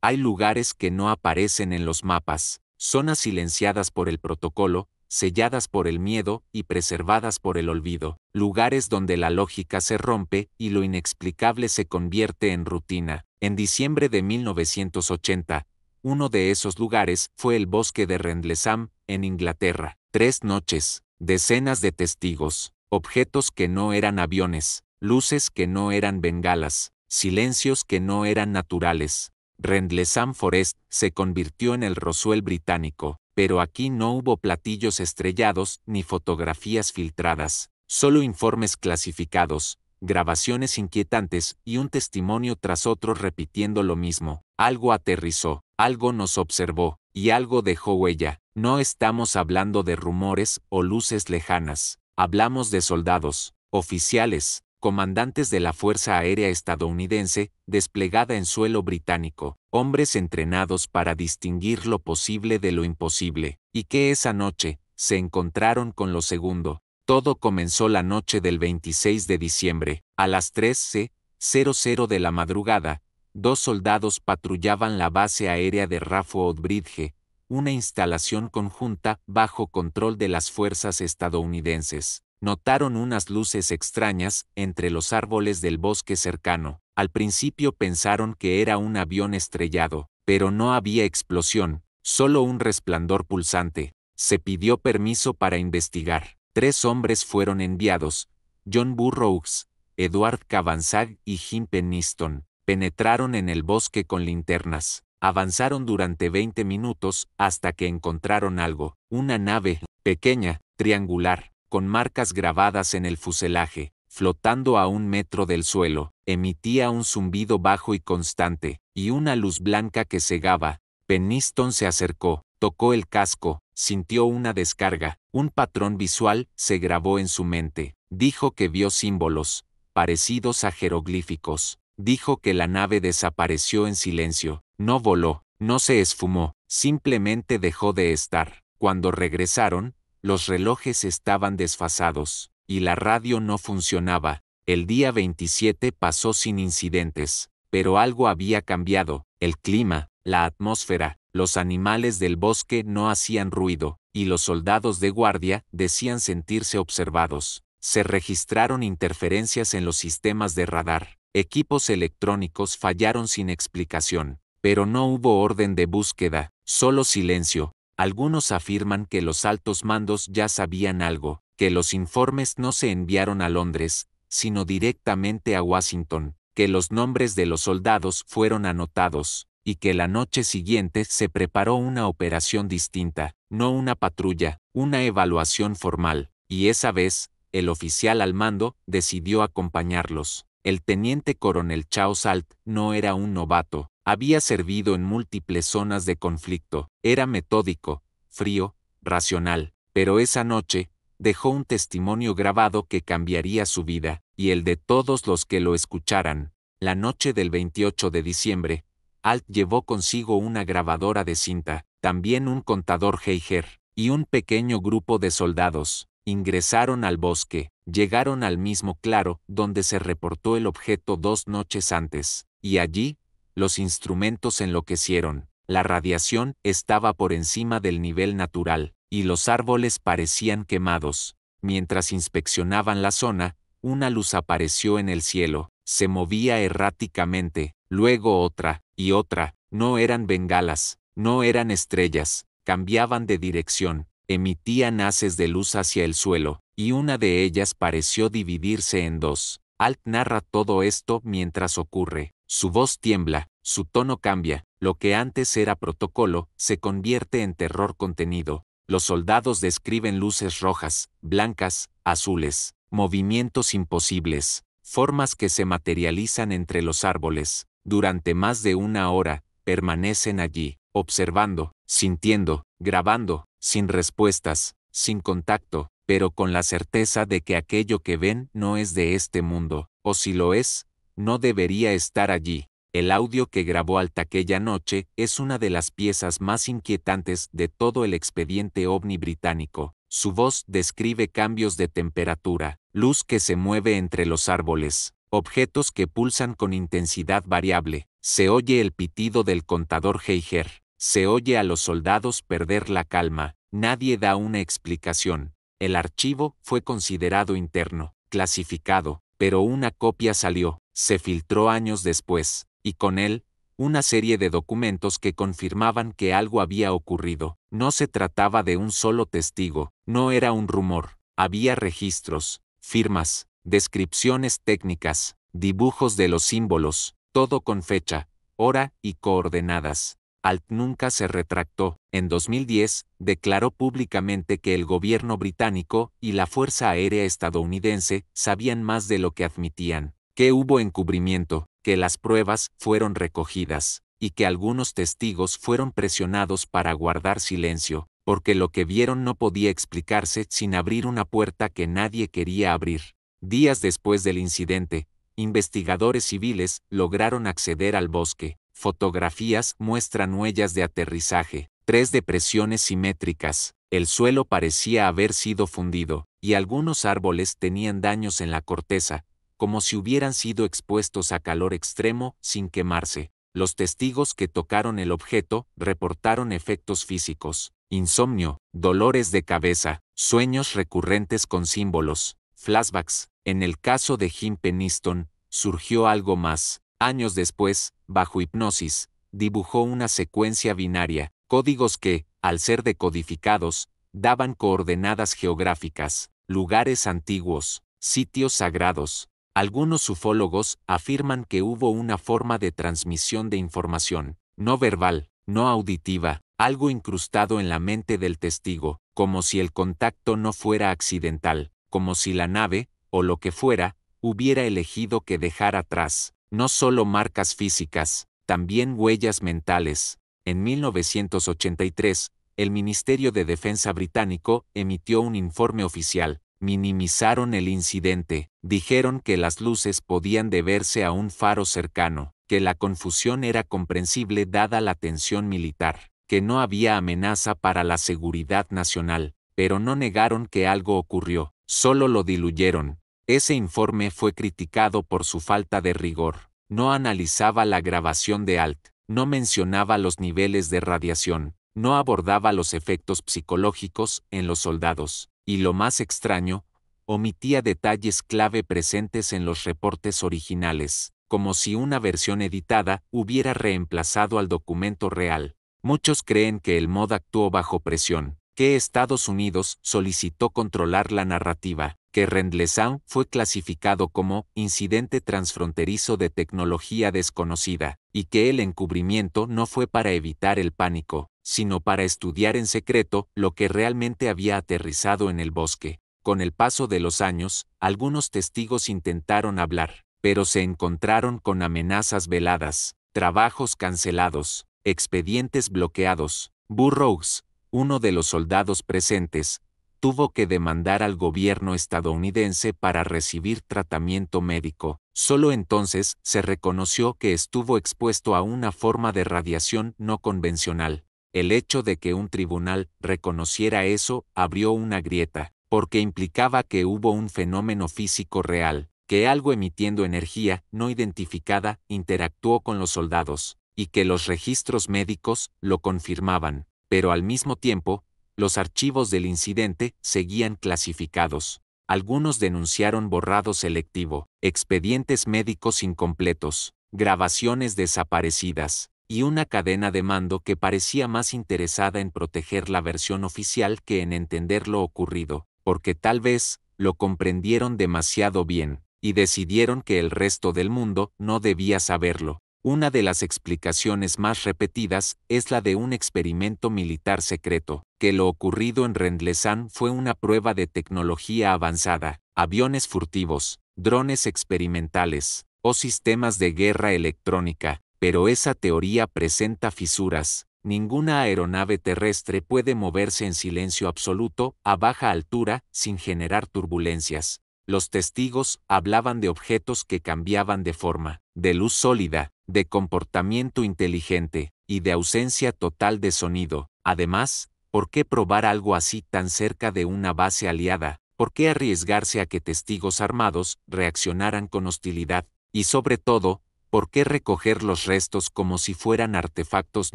Hay lugares que no aparecen en los mapas, zonas silenciadas por el protocolo, selladas por el miedo y preservadas por el olvido, lugares donde la lógica se rompe y lo inexplicable se convierte en rutina. En diciembre de 1980, uno de esos lugares fue el bosque de Rendlesham, en Inglaterra. 3 noches, decenas de testigos, objetos que no eran aviones, luces que no eran bengalas, silencios que no eran naturales. Rendlesham Forest se convirtió en el Roswell británico, pero aquí no hubo platillos estrellados ni fotografías filtradas, solo informes clasificados, grabaciones inquietantes y un testimonio tras otro repitiendo lo mismo. Algo aterrizó, algo nos observó, y algo dejó huella. No estamos hablando de rumores o luces lejanas, hablamos de soldados, oficiales, comandantes de la Fuerza Aérea estadounidense, desplegada en suelo británico, hombres entrenados para distinguir lo posible de lo imposible, y que esa noche se encontraron con lo segundo. Todo comenzó la noche del 26 de diciembre, a las 13:00 de la madrugada. 2 soldados patrullaban la base aérea de Rafford Bridge, una instalación conjunta bajo control de las fuerzas estadounidenses. Notaron unas luces extrañas entre los árboles del bosque cercano. Al principio pensaron que era un avión estrellado, pero no había explosión, solo un resplandor pulsante. Se pidió permiso para investigar. 3 hombres fueron enviados: John Burroughs, Edward Cavanzag y Jim Penniston. Penetraron en el bosque con linternas. Avanzaron durante 20 minutos hasta que encontraron algo: una nave, pequeña, triangular, con marcas grabadas en el fuselaje, flotando a 1 metro del suelo. Emitía un zumbido bajo y constante, y una luz blanca que cegaba. Penniston se acercó, tocó el casco, sintió una descarga, un patrón visual se grabó en su mente. Dijo que vio símbolos, parecidos a jeroglíficos. Dijo que la nave desapareció en silencio. No voló, no se esfumó, simplemente dejó de estar. Cuando regresaron, los relojes estaban desfasados, y la radio no funcionaba. El día 27 pasó sin incidentes, pero algo había cambiado: el clima, la atmósfera, los animales del bosque no hacían ruido, y los soldados de guardia decían sentirse observados. Se registraron interferencias en los sistemas de radar. Equipos electrónicos fallaron sin explicación, pero no hubo orden de búsqueda, solo silencio. Algunos afirman que los altos mandos ya sabían algo, que los informes no se enviaron a Londres, sino directamente a Washington, que los nombres de los soldados fueron anotados, y que la noche siguiente se preparó una operación distinta, no una patrulla, una evaluación formal, y esa vez, el oficial al mando decidió acompañarlos. El teniente coronel Charles Salt no era un novato, había servido en múltiples zonas de conflicto, era metódico, frío, racional, pero esa noche dejó un testimonio grabado que cambiaría su vida, y el de todos los que lo escucharan. La noche del 28 de diciembre, Alt llevó consigo una grabadora de cinta, también un contador Geiger, y un pequeño grupo de soldados. Ingresaron al bosque, llegaron al mismo claro donde se reportó el objeto 2 noches antes, y allí, los instrumentos enloquecieron. La radiación estaba por encima del nivel natural, y los árboles parecían quemados. Mientras inspeccionaban la zona, una luz apareció en el cielo, se movía erráticamente, luego otra, y otra. No eran bengalas, no eran estrellas, cambiaban de dirección. Emitían haces de luz hacia el suelo, y una de ellas pareció dividirse en 2. Alt narra todo esto mientras ocurre. Su voz tiembla, su tono cambia, lo que antes era protocolo se convierte en terror contenido. Los soldados describen luces rojas, blancas, azules, movimientos imposibles, formas que se materializan entre los árboles. Durante más de 1 hora, permanecen allí, observando, sintiendo, grabando, sin respuestas, sin contacto, pero con la certeza de que aquello que ven no es de este mundo, o si lo es, no debería estar allí. El audio que grabó Alt aquella noche es una de las piezas más inquietantes de todo el expediente OVNI británico. Su voz describe cambios de temperatura, luz que se mueve entre los árboles, Objetos que pulsan con intensidad variable. Se oye el pitido del contador Geiger. Se oye a los soldados perder la calma. Nadie da una explicación. El archivo fue considerado interno, clasificado, pero una copia salió, se filtró años después, y con él, una serie de documentos que confirmaban que algo había ocurrido. No se trataba de un solo testigo, no era un rumor. Había registros, firmas, descripciones técnicas, dibujos de los símbolos, todo con fecha, hora y coordenadas. Alt nunca se retractó. En 2010, declaró públicamente que el gobierno británico y la Fuerza Aérea estadounidense sabían más de lo que admitían, que hubo encubrimiento, que las pruebas fueron recogidas, y que algunos testigos fueron presionados para guardar silencio, porque lo que vieron no podía explicarse sin abrir una puerta que nadie quería abrir. Días después del incidente, investigadores civiles lograron acceder al bosque. Fotografías muestran huellas de aterrizaje, 3 depresiones simétricas, el suelo parecía haber sido fundido, y algunos árboles tenían daños en la corteza, como si hubieran sido expuestos a calor extremo sin quemarse. Los testigos que tocaron el objeto reportaron efectos físicos, insomnio, dolores de cabeza, sueños recurrentes con símbolos, flashbacks. En el caso de Jim Penniston, surgió algo más. Años después, bajo hipnosis, dibujó una secuencia binaria, códigos que, al ser decodificados, daban coordenadas geográficas, lugares antiguos, sitios sagrados. Algunos ufólogos afirman que hubo una forma de transmisión de información, no verbal, no auditiva, algo incrustado en la mente del testigo, como si el contacto no fuera accidental, como si la nave, o lo que fuera, hubiera elegido que dejar atrás no solo marcas físicas, también huellas mentales. En 1983, el Ministerio de Defensa británico emitió un informe oficial. Minimizaron el incidente, dijeron que las luces podían deberse a un faro cercano, que la confusión era comprensible dada la tensión militar, que no había amenaza para la seguridad nacional, pero no negaron que algo ocurrió, solo lo diluyeron. Ese informe fue criticado por su falta de rigor. No analizaba la grabación de Alt, no mencionaba los niveles de radiación, no abordaba los efectos psicológicos en los soldados, y lo más extraño, omitía detalles clave presentes en los reportes originales, como si una versión editada hubiera reemplazado al documento real. Muchos creen que el MOD actuó bajo presión, que Estados Unidos solicitó controlar la narrativa, que Rendlesham fue clasificado como incidente transfronterizo de tecnología desconocida, y que el encubrimiento no fue para evitar el pánico, sino para estudiar en secreto lo que realmente había aterrizado en el bosque. Con el paso de los años, algunos testigos intentaron hablar, pero se encontraron con amenazas veladas, trabajos cancelados, expedientes bloqueados. Burroughs, uno de los soldados presentes, tuvo que demandar al gobierno estadounidense para recibir tratamiento médico. Solo entonces se reconoció que estuvo expuesto a una forma de radiación no convencional. El hecho de que un tribunal reconociera eso abrió una grieta, porque implicaba que hubo un fenómeno físico real, que algo emitiendo energía no identificada interactuó con los soldados, y que los registros médicos lo confirmaban, pero al mismo tiempo, los archivos del incidente seguían clasificados. Algunos denunciaron borrado selectivo, expedientes médicos incompletos, grabaciones desaparecidas, y una cadena de mando que parecía más interesada en proteger la versión oficial que en entender lo ocurrido, porque tal vez lo comprendieron demasiado bien, y decidieron que el resto del mundo no debía saberlo. Una de las explicaciones más repetidas es la de un experimento militar secreto, que lo ocurrido en Rendlesham fue una prueba de tecnología avanzada, aviones furtivos, drones experimentales, o sistemas de guerra electrónica, pero esa teoría presenta fisuras. Ninguna aeronave terrestre puede moverse en silencio absoluto a baja altura sin generar turbulencias. Los testigos hablaban de objetos que cambiaban de forma, de luz sólida, de comportamiento inteligente, y de ausencia total de sonido. Además, ¿por qué probar algo así tan cerca de una base aliada? ¿Por qué arriesgarse a que testigos armados reaccionaran con hostilidad? Y sobre todo, ¿por qué recoger los restos como si fueran artefactos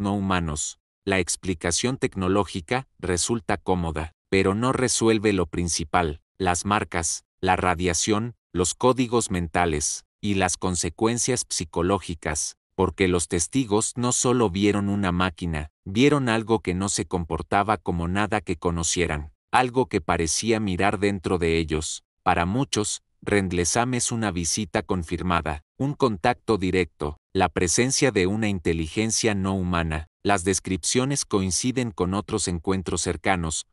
no humanos? La explicación tecnológica resulta cómoda, pero no resuelve lo principal: las marcas, la radiación, los códigos mentales y las consecuencias psicológicas, porque los testigos no solo vieron una máquina, vieron algo que no se comportaba como nada que conocieran, algo que parecía mirar dentro de ellos. Para muchos, Rendlesham es una visita confirmada, un contacto directo, la presencia de una inteligencia no humana. Las descripciones coinciden con otros encuentros cercanos: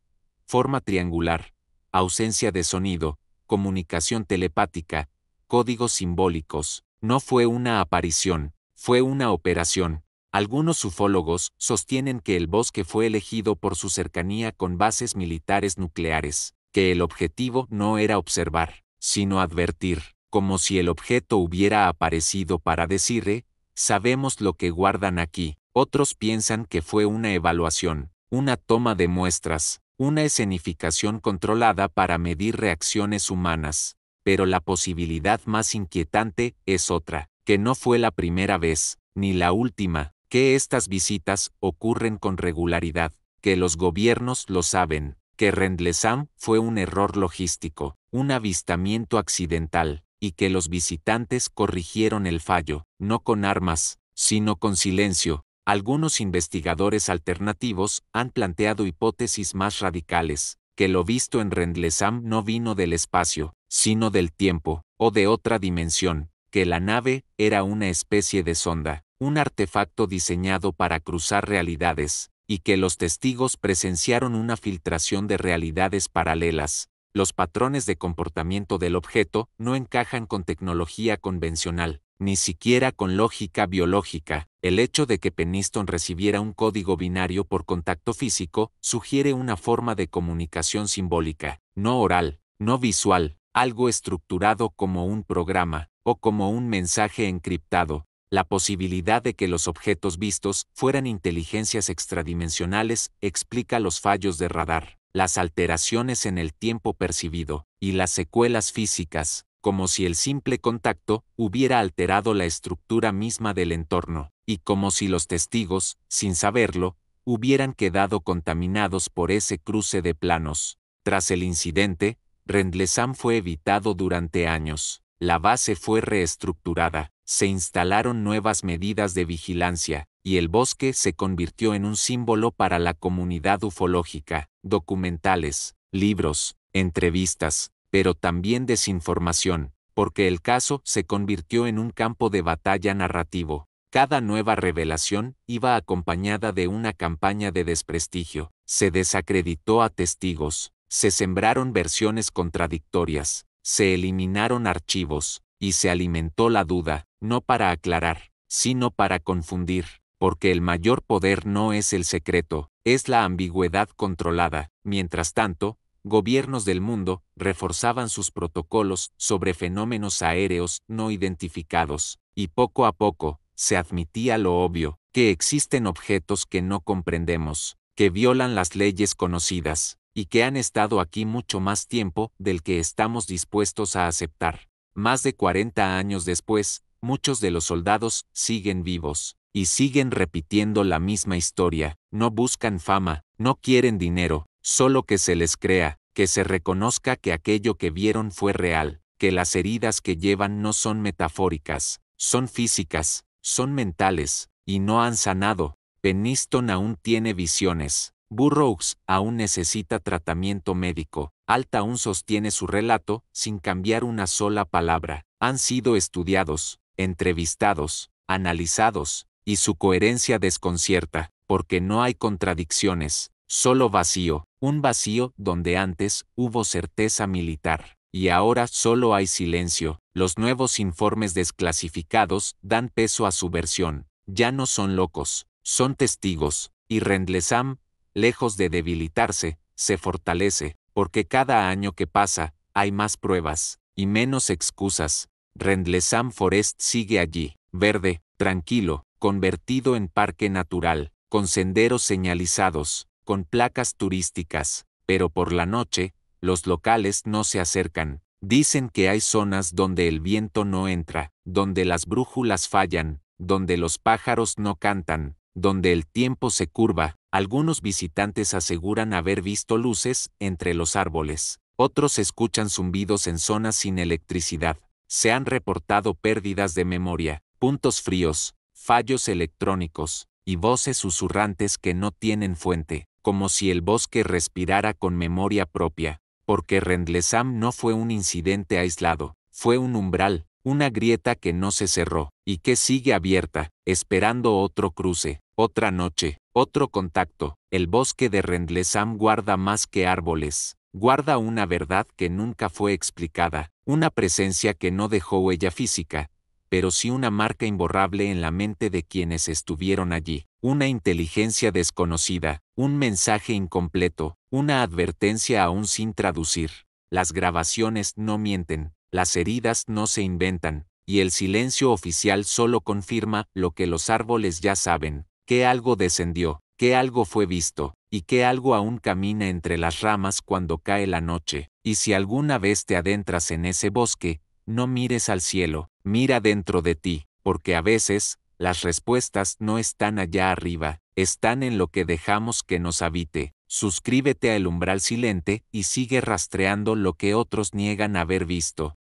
forma triangular, ausencia de sonido, comunicación telepática, códigos simbólicos. No fue una aparición, fue una operación. Algunos ufólogos sostienen que el bosque fue elegido por su cercanía con bases militares nucleares, que el objetivo no era observar, sino advertir, como si el objeto hubiera aparecido para decirle: sabemos lo que guardan aquí. Otros piensan que fue una evaluación, una toma de muestras, una escenificación controlada para medir reacciones humanas. Pero la posibilidad más inquietante es otra: que no fue la primera vez, ni la última, que estas visitas ocurren con regularidad, que los gobiernos lo saben, que Rendlesham fue un error logístico, un avistamiento accidental, y que los visitantes corrigieron el fallo, no con armas, sino con silencio. Algunos investigadores alternativos han planteado hipótesis más radicales: que lo visto en Rendlesham no vino del espacio, sino del tiempo, o de otra dimensión, que la nave era una especie de sonda, un artefacto diseñado para cruzar realidades, y que los testigos presenciaron una filtración de realidades paralelas. Los patrones de comportamiento del objeto no encajan con tecnología convencional, ni siquiera con lógica biológica. El hecho de que Peniston recibiera un código binario por contacto físico sugiere una forma de comunicación simbólica, no oral, no visual, algo estructurado como un programa, o como un mensaje encriptado. La posibilidad de que los objetos vistos fueran inteligencias extradimensionales explica los fallos de radar, las alteraciones en el tiempo percibido, y las secuelas físicas, como si el simple contacto hubiera alterado la estructura misma del entorno, y como si los testigos, sin saberlo, hubieran quedado contaminados por ese cruce de planos. Tras el incidente, Rendlesham fue evitado durante años. La base fue reestructurada, se instalaron nuevas medidas de vigilancia, y el bosque se convirtió en un símbolo para la comunidad ufológica. Documentales, libros, entrevistas, pero también desinformación, porque el caso se convirtió en un campo de batalla narrativo. Cada nueva revelación iba acompañada de una campaña de desprestigio. Se desacreditó a testigos, se sembraron versiones contradictorias, se eliminaron archivos, y se alimentó la duda, no para aclarar, sino para confundir, porque el mayor poder no es el secreto, es la ambigüedad controlada. Mientras tanto, gobiernos del mundo reforzaban sus protocolos sobre fenómenos aéreos no identificados, y poco a poco, se admitía lo obvio, que existen objetos que no comprendemos, que violan las leyes conocidas, y que han estado aquí mucho más tiempo del que estamos dispuestos a aceptar. Más de 40 años después, muchos de los soldados siguen vivos, y siguen repitiendo la misma historia. No buscan fama, no quieren dinero, solo que se les crea, que se reconozca que aquello que vieron fue real, que las heridas que llevan no son metafóricas, son físicas, son mentales, y no han sanado. Peniston aún tiene visiones. Burroughs aún necesita tratamiento médico. Alt aún sostiene su relato sin cambiar una sola palabra. Han sido estudiados, entrevistados, analizados, y su coherencia desconcierta, porque no hay contradicciones, solo vacío, un vacío donde antes hubo certeza militar, y ahora solo hay silencio. Los nuevos informes desclasificados dan peso a su versión. Ya no son locos, son testigos, y Rendlesham, lejos de debilitarse, se fortalece, porque cada año que pasa, hay más pruebas, y menos excusas. Rendlesham Forest sigue allí, verde, tranquilo, convertido en parque natural, con senderos señalizados, con placas turísticas, pero por la noche, los locales no se acercan. Dicen que hay zonas donde el viento no entra, donde las brújulas fallan, donde los pájaros no cantan, donde el tiempo se curva. Algunos visitantes aseguran haber visto luces entre los árboles. Otros escuchan zumbidos en zonas sin electricidad. Se han reportado pérdidas de memoria, puntos fríos, fallos electrónicos y voces susurrantes que no tienen fuente, como si el bosque respirara con memoria propia. Porque Rendlesham no fue un incidente aislado, fue un umbral, una grieta que no se cerró, y que sigue abierta, esperando otro cruce, otra noche, otro contacto. El bosque de Rendlesham guarda más que árboles, guarda una verdad que nunca fue explicada, una presencia que no dejó huella física, pero sí una marca imborrable en la mente de quienes estuvieron allí, una inteligencia desconocida, un mensaje incompleto, una advertencia aún sin traducir. Las grabaciones no mienten, las heridas no se inventan, y el silencio oficial solo confirma lo que los árboles ya saben, que algo descendió, que algo fue visto, y que algo aún camina entre las ramas cuando cae la noche. Y si alguna vez te adentras en ese bosque, no mires al cielo, mira dentro de ti, porque a veces, las respuestas no están allá arriba, están en lo que dejamos que nos habite. Suscríbete a El Umbral Silente y sigue rastreando lo que otros niegan haber visto.